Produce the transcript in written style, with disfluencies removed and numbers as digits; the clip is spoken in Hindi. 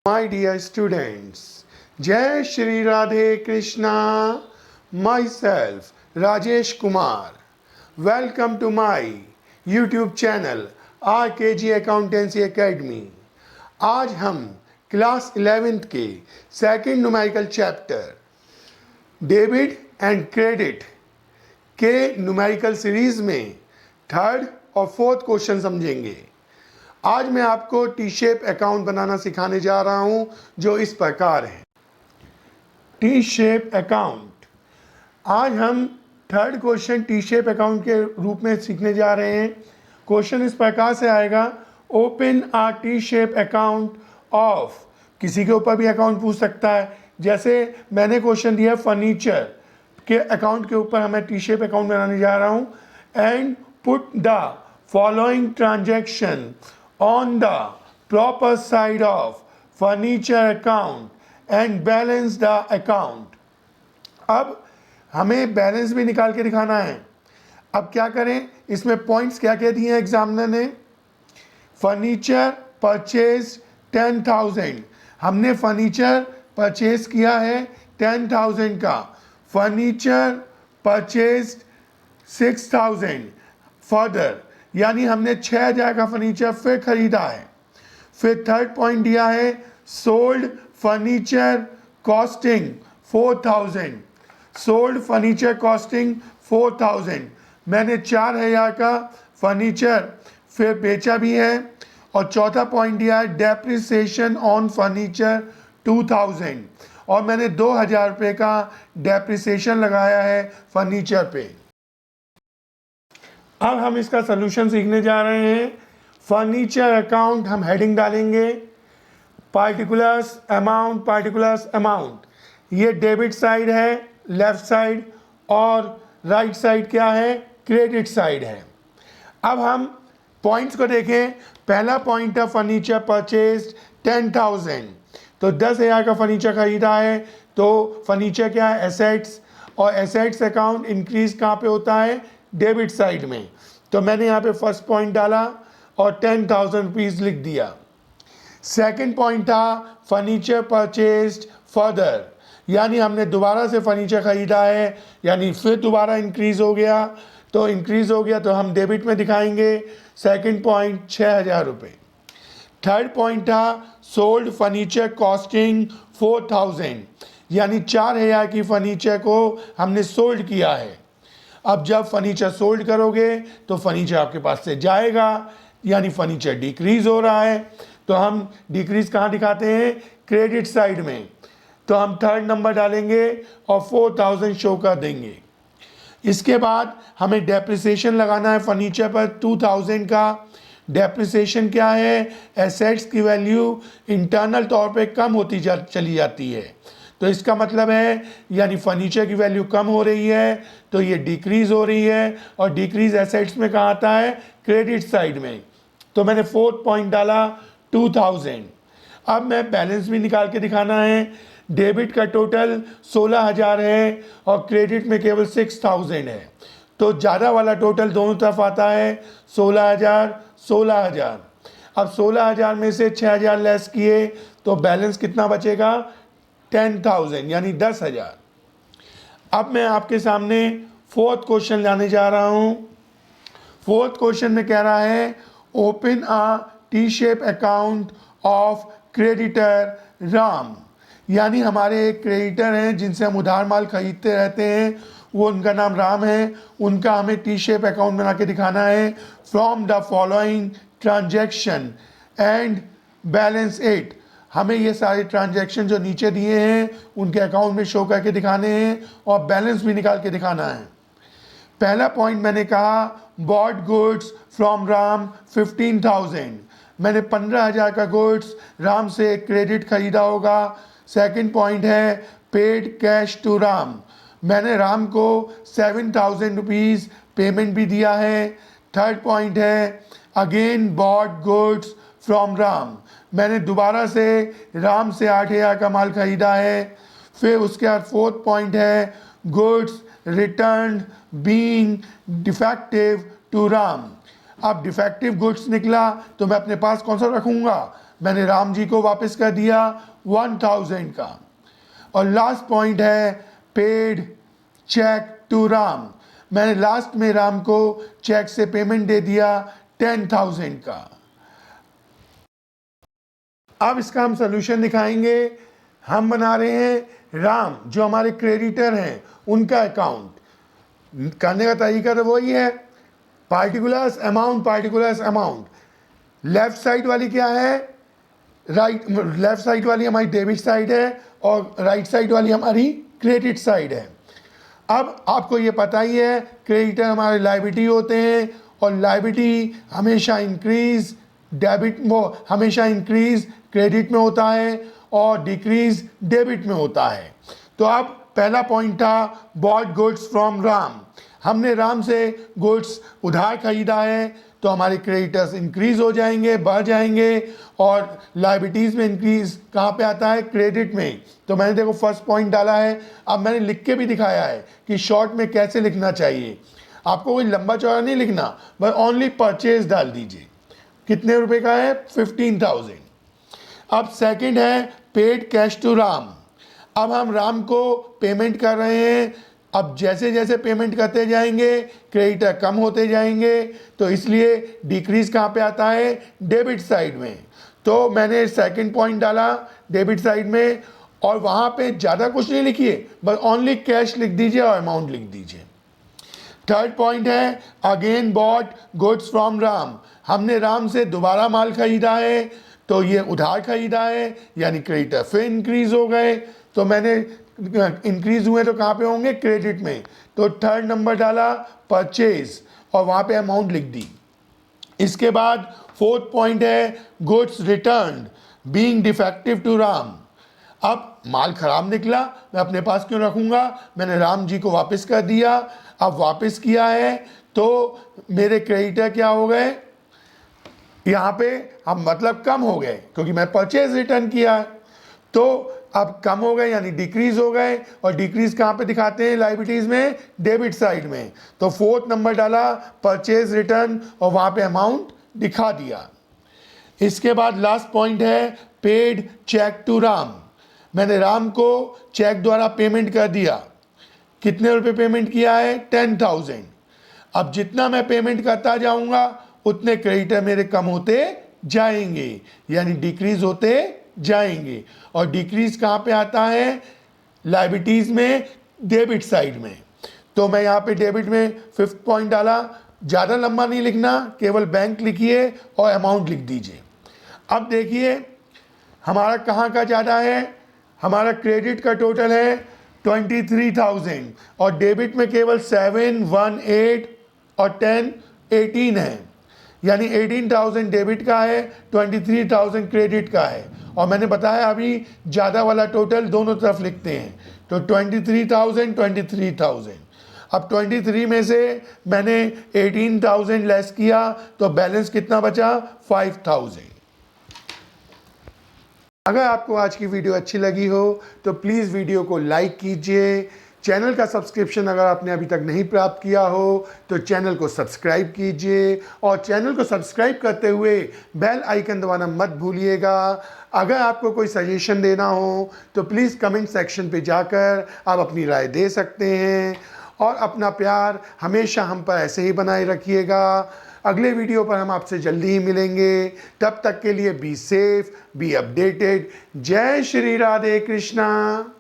My dear students, Jai Shri Radhe Krishna, myself Rajesh Kumar. Welcome to my YouTube channel RKG Accountancy Academy. आज हम क्लास 11th के second numerical chapter debit and credit के न्यूमेरिकल सीरीज में थर्ड और फोर्थ क्वेश्चन समझेंगे। आज मैं आपको टी शेप अकाउंट बनाना सिखाने जा रहा हूं, जो इस प्रकार है। T shape account. आज हम third question T shape account के रूप में सीखने जा रहे हैं। क्वेश्चन इस प्रकार से आएगा, open a T shape account of. किसी के ऊपर भी अकाउंट पूछ सकता है। जैसे मैंने क्वेश्चन दिया फर्नीचर के अकाउंट के ऊपर हमें टी शेप अकाउंट बनाने जा रहा हूं। And put the following transaction on the proper side of furniture account and balance the account। अब हमें बैलेंस भी निकाल के दिखाना है। अब क्या करें, इसमें पॉइंट्स क्या क्या दिए हैं एग्जामिनर ने। फर्नीचर परचेज 10,000, हमने फर्नीचर परचेज किया है 10,000 का। फर्नीचर परचेज 6,000 फर्दर, यानी हमने 6,000 का फर्नीचर फिर खरीदा है। फिर थर्ड पॉइंट दिया है, sold furniture costing 4,000, sold furniture costing 4,000, मैंने 4,000 का फर्नीचर फिर बेचा भी है। और चौथा पॉइंट दिया है, डेप्रिसिएशन ऑन फर्नीचर 2,000, और मैंने 2,000 रुपये का डेप्रिसिएशन लगाया है फर्नीचर पे। अब हम इसका सलूशन सीखने जा रहे हैं। फर्नीचर अकाउंट हम हेडिंग डालेंगे पार्टिकुलर्स अमाउंट, पार्टिकुलर्स अमाउंट। ये डेबिट साइड है लेफ्ट साइड, और राइट साइड क्या है, क्रेडिट साइड है। अब हम पॉइंट्स को देखें। पहला पॉइंट है फर्नीचर परचेज 10,000, तो 10,000 का फर्नीचर खरीदा है। तो फर्नीचर क्या है, एसेट्स, और एसेट्स अकाउंट इंक्रीज कहाँ पे होता है, डेबिट साइड में। तो मैंने यहाँ पे फर्स्ट पॉइंट डाला और 10,000 रुपीज़ लिख दिया। सेकंड पॉइंट था फर्नीचर परचेज्ड फर्दर, यानी हमने दोबारा से फर्नीचर ख़रीदा है, यानी फिर दोबारा इंक्रीज़ हो गया। तो इंक्रीज़ हो गया तो हम डेबिट में दिखाएंगे। सेकंड पॉइंट 6,000 रुपये। थर्ड पॉइंट था सोल्ड फर्नीचर कॉस्टिंग 4,000, यानी 4,000 की फर्नीचर को हमने सोल्ड किया है। अब जब फर्नीचर सोल्ड करोगे तो फर्नीचर आपके पास से जाएगा, यानी फर्नीचर डिक्रीज हो रहा है। तो हम डिक्रीज कहाँ दिखाते हैं, क्रेडिट साइड में। तो हम थर्ड नंबर डालेंगे और 4,000 शो कर देंगे। इसके बाद हमें डेप्रिसिएशन लगाना है फर्नीचर पर 2,000 का। डेप्रिसिएशन क्या है, एसेट्स की वैल्यू इंटरनल तौर पे कम होती चली जाती है। तो इसका मतलब है, यानी फर्नीचर की वैल्यू कम हो रही है, तो ये डिक्रीज हो रही है। और डिक्रीज एसेट्स में कहाँ आता है, क्रेडिट साइड में। तो मैंने फोर्थ पॉइंट डाला 2,000। अब मैं बैलेंस भी निकाल के दिखाना है। डेबिट का टोटल 16,000 है और क्रेडिट में केवल 6,000 है। तो ज़्यादा वाला टोटल दोनों तरफ आता है 16,000, 16,000। अब 16,000 में से 6,000 लेस किए तो बैलेंस कितना बचेगा, 10,000, यानी 10,000। अब मैं आपके सामने फोर्थ क्वेश्चन लाने जा रहा हूं। फोर्थ क्वेश्चन में कह रहा है, open a T shape account of creditor Ram, यानी हमारे एक क्रेडिटर हैं जिनसे हम उधार माल खरीदते रहते हैं, वो उनका नाम राम है। उनका हमें टी शेप अकाउंट बना के दिखाना है। From the following transaction and balance it, हमें ये सारे ट्रांजैक्शन जो नीचे दिए हैं उनके अकाउंट में शो करके दिखाने हैं और बैलेंस भी निकाल के दिखाना है। पहला पॉइंट मैंने कहा, बॉट गुड्स फ्रॉम राम 15,000, मैंने 15,000 का गुड्स राम से क्रेडिट खरीदा होगा। सेकंड पॉइंट है, पेड कैश टू राम, मैंने राम को 7,000 रुपीज़ पेमेंट भी दिया है। थर्ड पॉइंट है, again bought goods from Ram, मैंने दोबारा से राम से 8,000 का माल खरीदा है। फिर उसके बाद फोर्थ पॉइंट है, goods return being defective to Ram, अब डिफेक्टिव गुड्स निकला तो मैं अपने पास कौन सा रखूँगा, मैंने राम जी को वापस कर दिया 1000 का। और लास्ट पॉइंट है पेड चेक टू राम, मैंने लास्ट में राम को चेक से पेमेंट दे दिया 10,000 का। अब इसका हम सोल्यूशन दिखाएंगे। हम बना रहे हैं राम जो हमारे क्रेडिटर हैं उनका अकाउंट। करने का तरीका तो वही है, पार्टिकुलर्स अमाउंट। लेफ्ट साइड वाली क्या है, लेफ्ट साइड वाली हमारी डेबिट साइड है और राइट साइड वाली हमारी क्रेडिट साइड है। अब आपको ये पता ही है क्रेडिटर हमारे लायबिलिटी होते हैं और लायबिलिटी हमेशा इंक्रीज क्रेडिट में होता है और डिक्रीज डेबिट में होता है। तो अब पहला पॉइंट था बॉट गुड्स फ्रॉम राम, हमने राम से गुड्स उधार खरीदा है तो हमारे क्रेडिटर्स इंक्रीज हो जाएंगे, बढ़ जाएंगे। और लायबिलिटीज़ में इंक्रीज कहाँ पे आता है, क्रेडिट में। तो मैंने देखो फर्स्ट पॉइंट डाला है। अब मैंने लिख के भी दिखाया है कि शॉर्ट में कैसे लिखना चाहिए। आपको कोई लंबा चौड़ा नहीं लिखना, बस ओनली परचेज डाल दीजिए। कितने रुपए का है, 15,000। अब सेकंड है पेड कैश टू राम, अब हम राम को पेमेंट कर रहे हैं। अब जैसे जैसे पेमेंट करते जाएंगे क्रेडिटर कम होते जाएंगे, तो इसलिए डिक्रीज कहाँ पे आता है, डेबिट साइड में। तो मैंने सेकंड पॉइंट डाला डेबिट साइड में, और वहाँ पे ज़्यादा कुछ नहीं लिखिए, बस ओनली कैश लिख दीजिए और अमाउंट लिख दीजिए। थर्ड पॉइंट है again bought goods from Ram, हमने राम से दोबारा माल खरीदा है तो ये उधार खरीदा है, यानी क्रेडिटर फिर इंक्रीज हो गए। तो मैंने इंक्रीज हुए तो कहाँ पे होंगे, क्रेडिट में। तो थर्ड नंबर डाला परचेज और वहाँ पे अमाउंट लिख दी। इसके बाद फोर्थ पॉइंट है goods return being defective to Ram, अब माल खराब निकला मैं अपने पास क्यों रखूँगा, मैंने राम जी को वापस कर दिया। अब वापस किया है तो मेरे क्रेडिटर क्या हो गए, यहाँ पे अब मतलब कम हो गए क्योंकि मैं परचेज रिटर्न किया है। तो अब कम हो गए यानी डिक्रीज हो गए, और डिक्रीज कहाँ पे दिखाते हैं, लायबिलिटीज में, डेबिट साइड में। तो फोर्थ नंबर डाला परचेज रिटर्न और वहाँ पे अमाउंट दिखा दिया। इसके बाद लास्ट पॉइंट है पेड चेक टू राम, मैंने राम को चेक द्वारा पेमेंट कर दिया। कितने रुपए पेमेंट किया है, 10,000। अब जितना मैं पेमेंट करता जाऊंगा उतने क्रेडिटर मेरे कम होते जाएंगे, यानी डिक्रीज होते जाएंगे। और डिक्रीज कहाँ पे आता है, लायबिलिटीज में, डेबिट साइड में। तो मैं यहाँ पे डेबिट में फिफ्थ पॉइंट डाला, ज़्यादा लंबा नहीं लिखना, केवल बैंक लिखिए और अमाउंट लिख दीजिए। अब देखिए हमारा कहाँ का ज़्यादा है, हमारा क्रेडिट का टोटल है 23,000 और डेबिट में केवल 7, 1, 8 और 10, 18 है, यानी 18,000 डेबिट का है, 23,000 क्रेडिट का है। और मैंने बताया अभी ज़्यादा वाला टोटल दोनों तरफ लिखते हैं, तो 23,000। अब 23 में से मैंने 18,000 लेस किया तो बैलेंस कितना बचा, 5,000। अगर आपको आज की वीडियो अच्छी लगी हो तो प्लीज़ वीडियो को लाइक कीजिए। चैनल का सब्सक्रिप्शन अगर आपने अभी तक नहीं प्राप्त किया हो तो चैनल को सब्सक्राइब कीजिए, और चैनल को सब्सक्राइब करते हुए बेल आइकन दबाना मत भूलिएगा। अगर आपको कोई सजेशन देना हो तो प्लीज़ कमेंट सेक्शन पे जाकर आप अपनी राय दे सकते हैं, और अपना प्यार हमेशा हम पर ऐसे ही बनाए रखिएगा। अगले वीडियो पर हम आपसे जल्दी ही मिलेंगे, तब तक के लिए बी सेफ, बी अपडेटेड। जय श्री राधे कृष्णा।